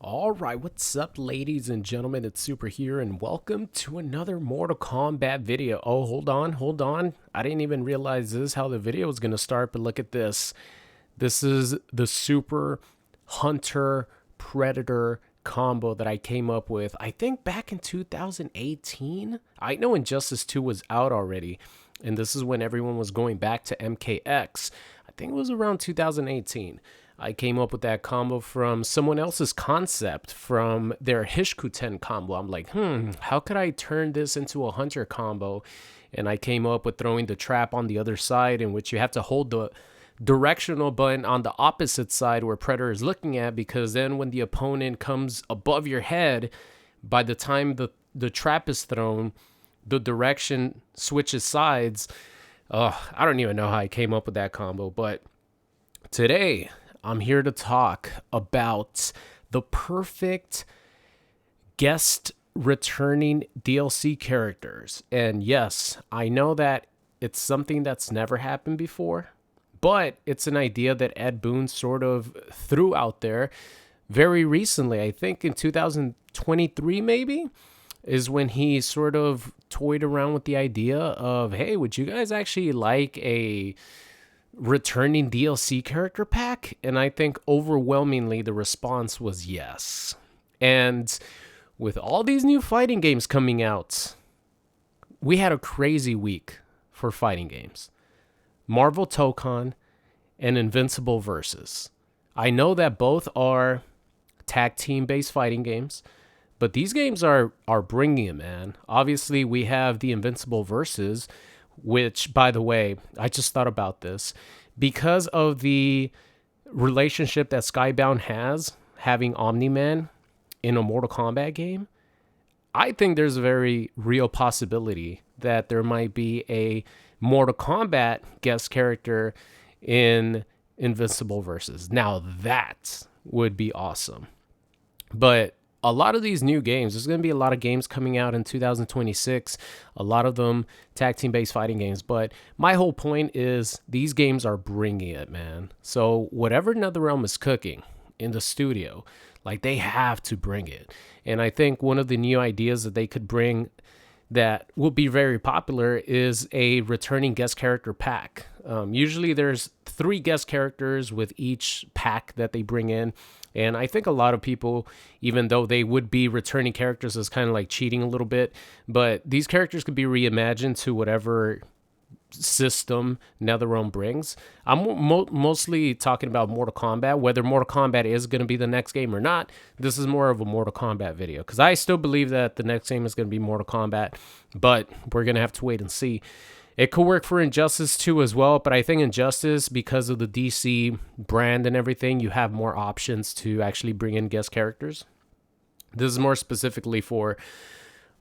All right, what's up, ladies and gentlemen? It's Super here, and welcome to another Mortal Kombat video. Oh, hold on. I didn't even realize this is how the video was going to start, but look at this. This is the Super Hunter Predator combo that I came up with, I think back in 2018. I know Injustice 2 was out already, and this is when everyone was going back to MKX. I think it was around 2018. I came up with that combo from someone else's concept from their Hishkuten combo. I'm like, how could I turn this into a Hunter combo? And I came up with throwing the trap on the other side, in which you have to hold the directional button on the opposite side where Predator is looking at, because then when the opponent comes above your head, by the time the trap is thrown, the direction switches sides. I don't even know how I came up with that combo, but today I'm here to talk about the perfect guest returning DLC characters. And yes, I know that it's something that's never happened before, but it's an idea that Ed Boon sort of threw out there very recently. I think in 2023, maybe, is when he sort of toyed around with the idea of, hey, would you guys actually like a returning DLC character pack? And I think overwhelmingly the response was yes. And with all these new fighting games coming out, we had a crazy week for fighting games. Marvel Tokon and Invincible Versus. I know that both are tag team based fighting games, but these games are bringing it, man. Obviously, we have the Invincible Versus, which, by the way, I just thought about this. Because of the relationship that Skybound has, having Omni-Man in a Mortal Kombat game, I think there's a very real possibility that there might be a Mortal Kombat guest character in Invincible Versus. Now that would be awesome. But a lot of these new games, there's going to be a lot of games coming out in 2026, a lot of them tag team based fighting games. But my whole point is these games are bringing it, man. So whatever NetherRealm is cooking in the studio, like, they have to bring it. And I think one of the new ideas that they could bring that will be very popular is a returning guest character pack. Usually there's 3 guest characters with each pack that they bring in. And I think a lot of people, even though they would be returning characters, is kind of like cheating a little bit. But these characters could be reimagined to whatever system NetherRealm brings. I'm mostly talking about Mortal Kombat. Whether Mortal Kombat is going to be the next game or not, this is more of a Mortal Kombat video, because I still believe that the next game is going to be Mortal Kombat, but we're going to have to wait and see. It could work for Injustice 2 as well, but I think Injustice, because of the DC brand and everything, you have more options to actually bring in guest characters. This is more specifically for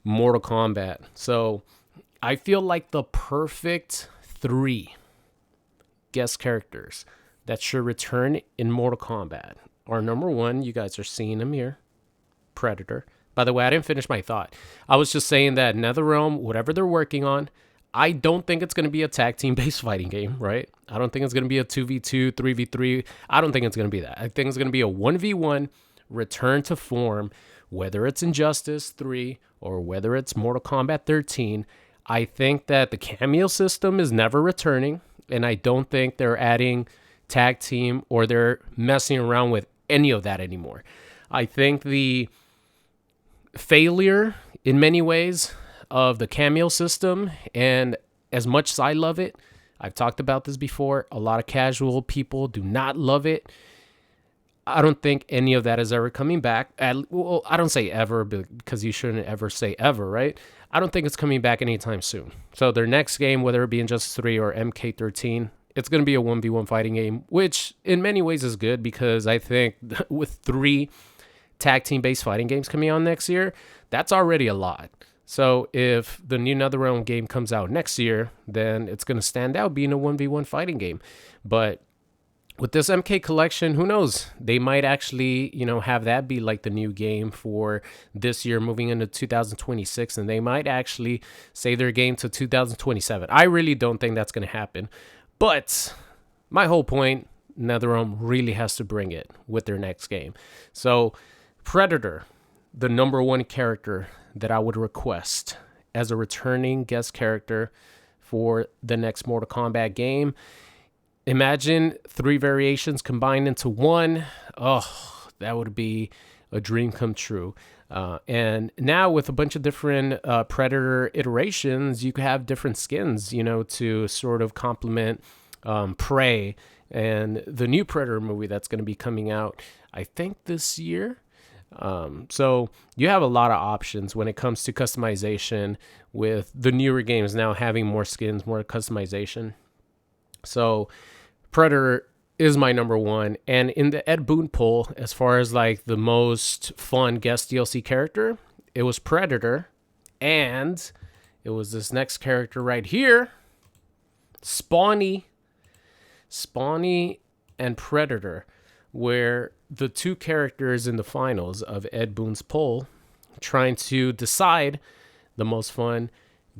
Mortal Kombat. So I feel like the perfect 3 guest characters that should return in Mortal Kombat are, number 1, you guys are seeing him here, Predator. By the way, I didn't finish my thought. I was just saying that NetherRealm, whatever they're working on, I don't think it's going to be a tag team based fighting game, right? I don't think it's going to be a 2v2, 3v3. I don't think it's going to be that. I think it's going to be a 1v1 return to form, whether it's Injustice 3 or whether it's Mortal Kombat 13. I think that the cameo system is never returning, and I don't think they're adding tag team or they're messing around with any of that anymore. I think the failure in many ways of the cameo system, and as much as I love it, I've talked about this before, a lot of casual people do not love it. I don't think any of that is ever coming back. Well, I don't say ever, because you shouldn't ever say ever, right? I don't think it's coming back anytime soon. So their next game, whether it be Injustice 3 or MK13, it's going to be a 1v1 fighting game, which in many ways is good, because I think with 3 tag team based fighting games coming on next year, that's already a lot. So if the new NetherRealm game comes out next year, then it's going to stand out being a 1v1 fighting game. But with this MK collection, who knows? They might actually, have that be like the new game for this year moving into 2026, and they might actually save their game to 2027. I really don't think that's going to happen. But my whole point, NetherRealm really has to bring it with their next game. So Predator, the number one character that I would request as a returning guest character for the next Mortal Kombat game. Imagine 3 variations combined into one. Oh, that would be a dream come true. And now with a bunch of different Predator iterations, you could have different skins, to sort of complement Prey and the new Predator movie that's going to be coming out, I think, this year. So you have a lot of options when it comes to customization with the newer games now having more skins, more customization. So Predator is my number one. And in the Ed Boon poll, as far as like the most fun guest DLC character, it was Predator. And it was this next character right here, Spawny and Predator, where the two characters in the finals of Ed Boon's poll trying to decide the most fun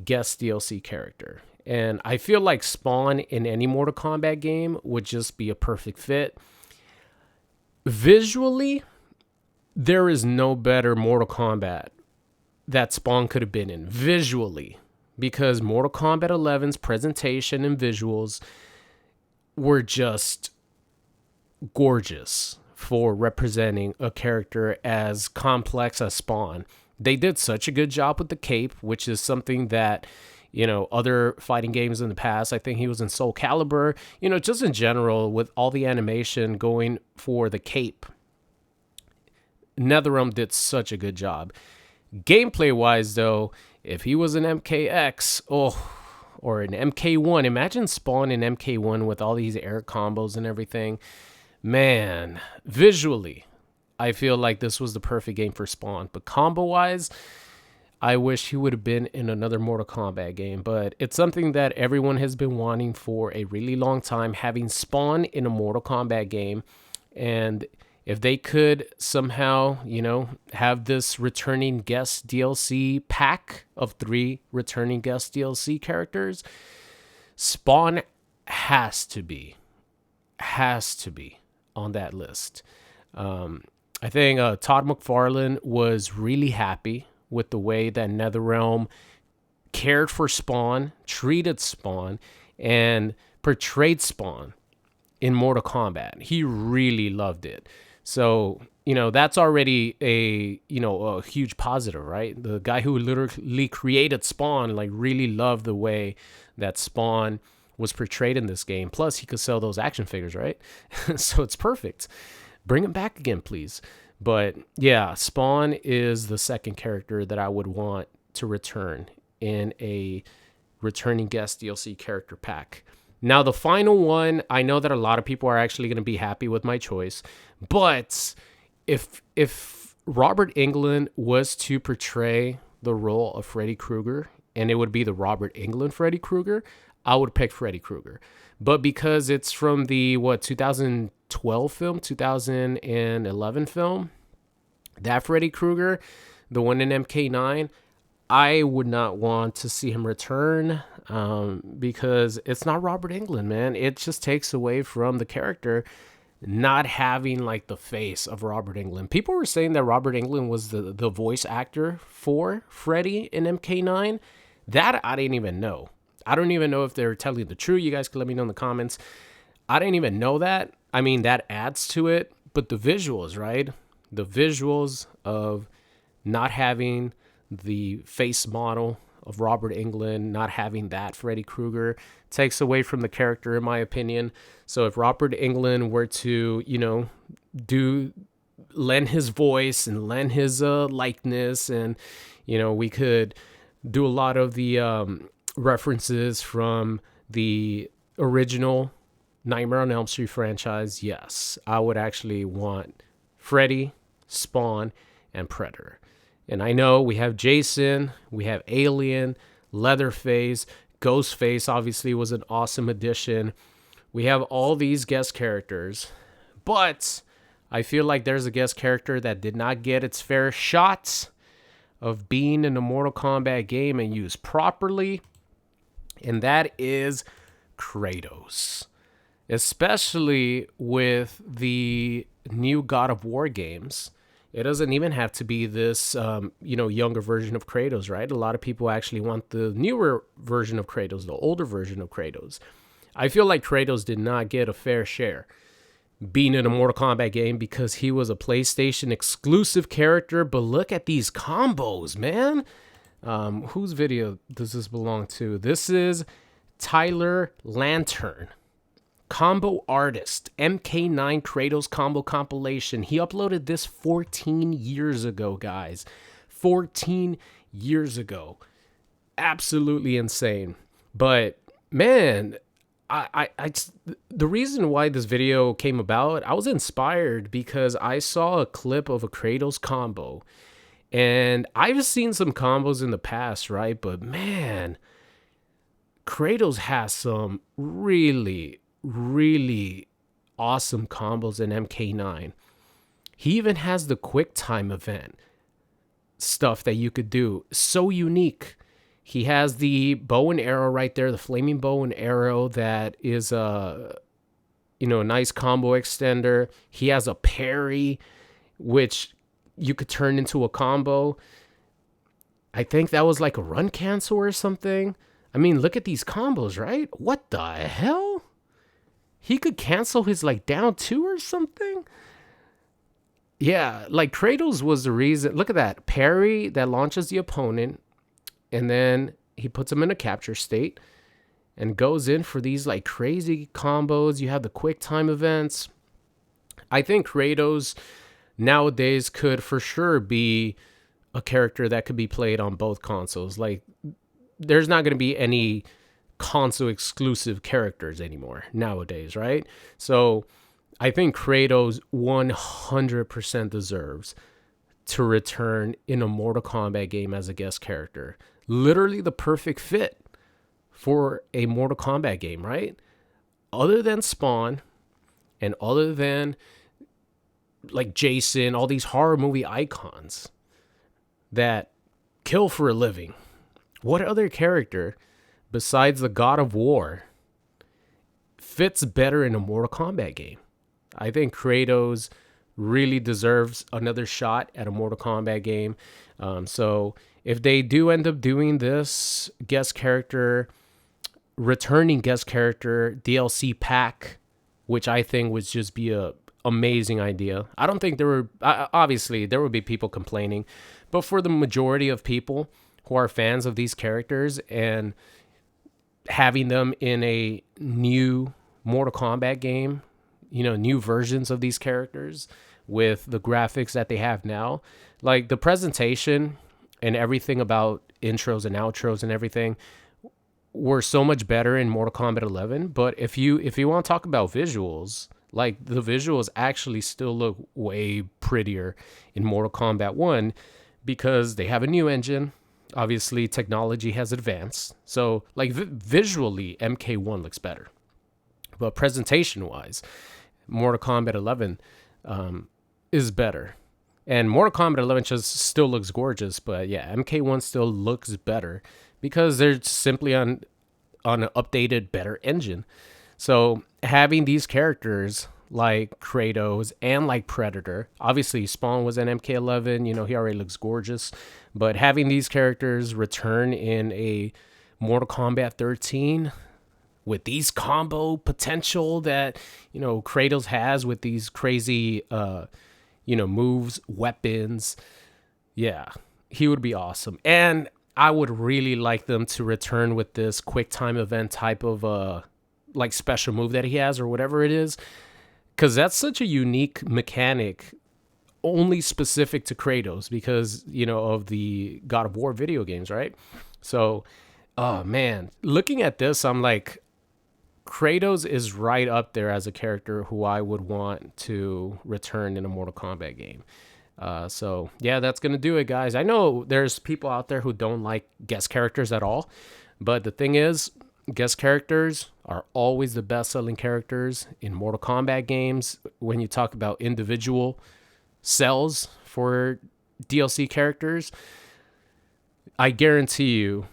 guest DLC character. And I feel like Spawn in any Mortal Kombat game would just be a perfect fit. Visually, there is no better Mortal Kombat that Spawn could have been in visually, because Mortal Kombat 11's presentation and visuals were just gorgeous for representing a character as complex as Spawn. They did such a good job with the cape, which is something that, other fighting games in the past, I think he was in Soul Calibur, just in general with all the animation going for the cape. NetherRealm did such a good job. Gameplay wise though, if he was an MKX, or an MK1, imagine Spawn in MK1 with all these air combos and everything. Man, visually, I feel like this was the perfect game for Spawn. But combo-wise, I wish he would have been in another Mortal Kombat game. But it's something that everyone has been wanting for a really long time, having Spawn in a Mortal Kombat game. And if they could somehow, have this returning guest DLC pack of 3 returning guest DLC characters, Spawn has to be on that list. I think Todd McFarlane was really happy with the way that NetherRealm cared for Spawn, treated Spawn, and portrayed Spawn in Mortal Kombat. He really loved it. So, that's already a huge positive, right? The guy who literally created Spawn, really loved the way that Spawn was portrayed in this game. Plus, he could sell those action figures, right? So it's perfect. Bring him back again, please. But yeah, Spawn is the second character that I would want to return in a returning guest DLC character pack. Now, the final one, I know that a lot of people are actually going to be happy with my choice, but if Robert Englund was to portray the role of Freddy Krueger, and it would be the Robert Englund Freddy Krueger, I would pick Freddy Krueger. But because it's from the 2012 film, 2011 film, that Freddy Krueger, the one in MK9, I would not want to see him return because it's not Robert Englund, man. It just takes away from the character not having the face of Robert Englund. People were saying that Robert Englund was the voice actor for Freddy in MK9. That I didn't even know. I don't even know if they're telling the truth. You guys can let me know in the comments. I didn't even know that. I mean, that adds to it. But the visuals, right? The visuals of not having the face model of Robert Englund, not having that Freddy Krueger, takes away from the character, in my opinion. So if Robert Englund were to, lend his voice and lend his likeness, and, we could do a lot of the references from the original Nightmare on Elm Street franchise, yes, I would actually want Freddy, Spawn, and Predator. And I know we have Jason, we have Alien, Leatherface, Ghostface obviously was an awesome addition. We have all these guest characters, but I feel like there's a guest character that did not get its fair shot of being in a Mortal Kombat game and used properly, and that is Kratos. Especially with the new God of War games, It doesn't even have to be this, younger version of Kratos, right? A lot of people actually want the newer version of Kratos, the older version of Kratos. I feel like Kratos did not get a fair share being in a Mortal Kombat game because he was a PlayStation exclusive character. But look at these combos, man. Whose video does this belong to? This is Tyler Lantern, combo artist, MK9 Kratos combo compilation. He uploaded this 14 years ago, guys. 14 years ago. Absolutely insane. But man, the reason why this video came about, I was inspired because I saw a clip of a Kratos combo. And I've seen some combos in the past, right? But man, Kratos has some really, really awesome combos in MK9. He even has the quick time event stuff that you could do. So unique. He has the bow and arrow right there, the flaming bow and arrow that is a nice combo extender. He has a parry, which you could turn into a combo. I think that was like a run cancel or something. I mean, look at these combos, right? What the hell? He could cancel his like down two or something. Yeah, like Kratos was the reason. Look at that parry that launches the opponent, and then he puts him in a capture state and goes in for these like crazy combos. You have the quick time events. I think Kratos nowadays could for sure be a character that could be played on both consoles. Like, there's not going to be any console exclusive characters anymore nowadays, right? So I think Kratos 100% deserves to return in a Mortal Kombat game as a guest character. Literally the perfect fit for a Mortal Kombat game, right? Other than Spawn and other than like Jason, all these horror movie icons that kill for a living. What other character besides the God of War fits better in a Mortal Kombat game? I think Kratos really deserves another shot at a Mortal Kombat game. So if they do end up doing this returning guest character DLC pack, which I think would just be a amazing idea. I don't think obviously there would be people complaining, but for the majority of people who are fans of these characters and having them in a new Mortal Kombat game, new versions of these characters with the graphics that they have now, like the presentation and everything about intros and outros and everything were so much better in Mortal Kombat 11. But if you want to talk about visuals, like the visuals actually still look way prettier in Mortal Kombat 1 because they have a new engine. Obviously, technology has advanced. So, like, visually, MK1 looks better. But presentation-wise, Mortal Kombat 11 is better. And Mortal Kombat 11 just still looks gorgeous. But, yeah, MK1 still looks better because they're simply on an updated, better engine. So, having these characters like Kratos and like Predator, obviously Spawn was an MK11, he already looks gorgeous, but having these characters return in a Mortal Kombat 13 with these combo potential that, Kratos has with these crazy, moves, weapons, yeah, he would be awesome. And I would really like them to return with this quick time event type of, like special move that he has or whatever it is, because that's such a unique mechanic only specific to Kratos because of the God of War video games, right? So oh man, looking at this, I'm like, Kratos is right up there as a character who I would want to return in a Mortal Kombat game. So yeah, that's gonna do it, guys. I know there's people out there who don't like guest characters at all, but the thing is, guest characters are always the best-selling characters in Mortal Kombat games. When you talk about individual sells for DLC characters, I guarantee you,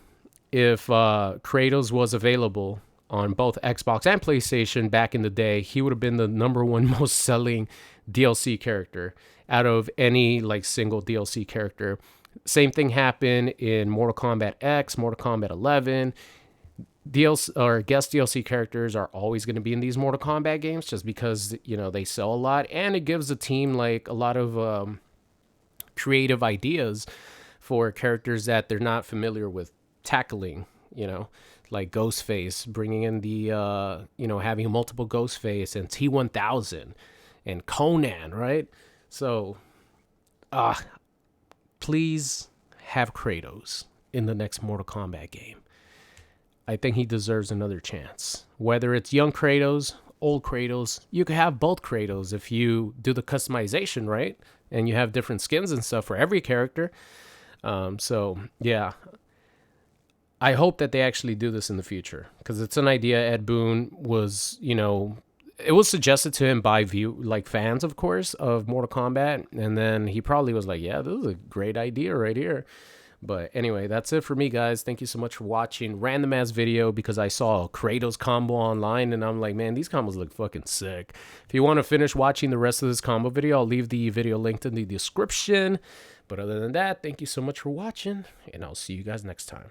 if Kratos was available on both Xbox and PlayStation back in the day, he would have been the number one most selling DLC character. out of any like single DLC character. Same thing happened in Mortal Kombat X, Mortal Kombat 11. DLC or guest DLC characters are always going to be in these Mortal Kombat games just because, you know, they sell a lot, and it gives the team like a lot of creative ideas for characters that they're not familiar with tackling, you know, like Ghostface, bringing in the, you know, having multiple Ghostface and T-1000 and Conan, right? So, please have Kratos in the next Mortal Kombat game. I think he deserves another chance. Whether it's young Kratos, old Kratos, you could have both Kratos if you do the customization right, and you have different skins and stuff for every character. So yeah, I hope that they actually do this in the future, because it's an idea Ed Boon was, you know, it was suggested to him by fans, of course, of Mortal Kombat, and then he probably was like, yeah, this is a great idea right here. But anyway, that's it for me, guys. Thank you so much for watching. Random ass video because I saw a Kratos combo online and I'm like, man, these combos look fucking sick. If you want to finish watching the rest of this combo video, I'll leave the video linked in the description. But other than that, thank you so much for watching, and I'll see you guys next time.